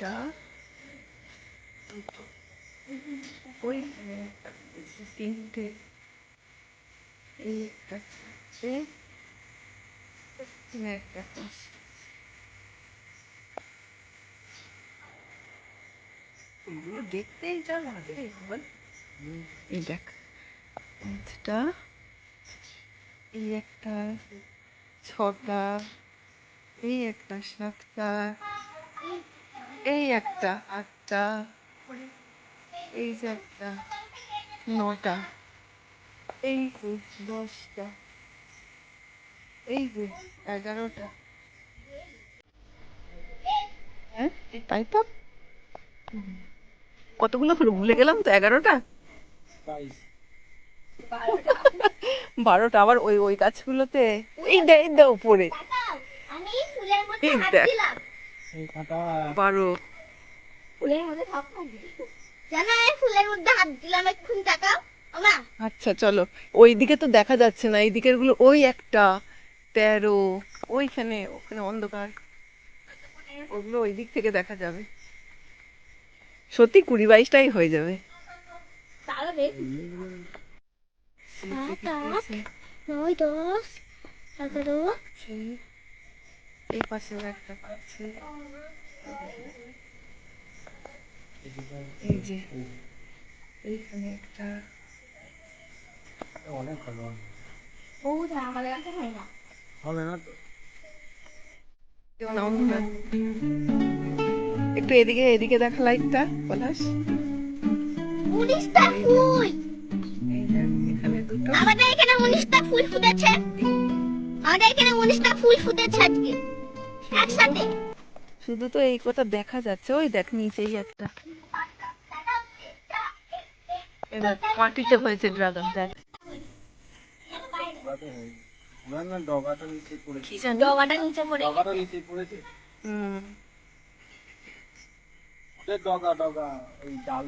একটা, দুটো, ওইখানে একটা, তিনটে, এই একটা, এখানে একটা, এগুলো দেখতেই যা লাগে বল। এই দেখ, পাঁচটা, এই একটা, ছটা, এই একটা, সাতটা, এই একটা, আটটা, এই যে একটা, নটা, এই যে 10টা, এই যে 11টা। হ্যাঁ তাই তো, কতগুলো হলো ভুলে গেলাম তো। 11টা, 12টা। আবার ওই ওই গাছগুলোতে, এই দে এই দে উপরে, এই দেখ 12। আচ্ছা চলো, ওইদিকে তো দেখা যাচ্ছে না, এই দিকের গুলো। ওই একটা, 13, ওইখানে, ওখানে অন্ধকার, ওগুলো ওই দিক থেকে দেখা যাবে। সত্যি 20-22টাই হয়ে যাবে। 9, 10, 11, এই পাশেও একটা আছে, এই যে এইখানে একটা, অন্ধকার। একটু এদিকে এদিকে দেখা লাইটটা পলাশ। এই দেখ, এখানে দুটো, আমাদের এখানে 19টা ফুল ফুটেছে। আমাদের এখানে 19টা ফুল ফুটেছে আজকে একসাথে। শুধু তো এই কটা দেখা যাচ্ছে। ওই দেখ নিচেই একটা, এবার মাটিতে হয়েছে ড্রাগন, দেখ কি জানি, ডগাটা নিচে পড়ে হুম। ডগা ডগা ওই ডাল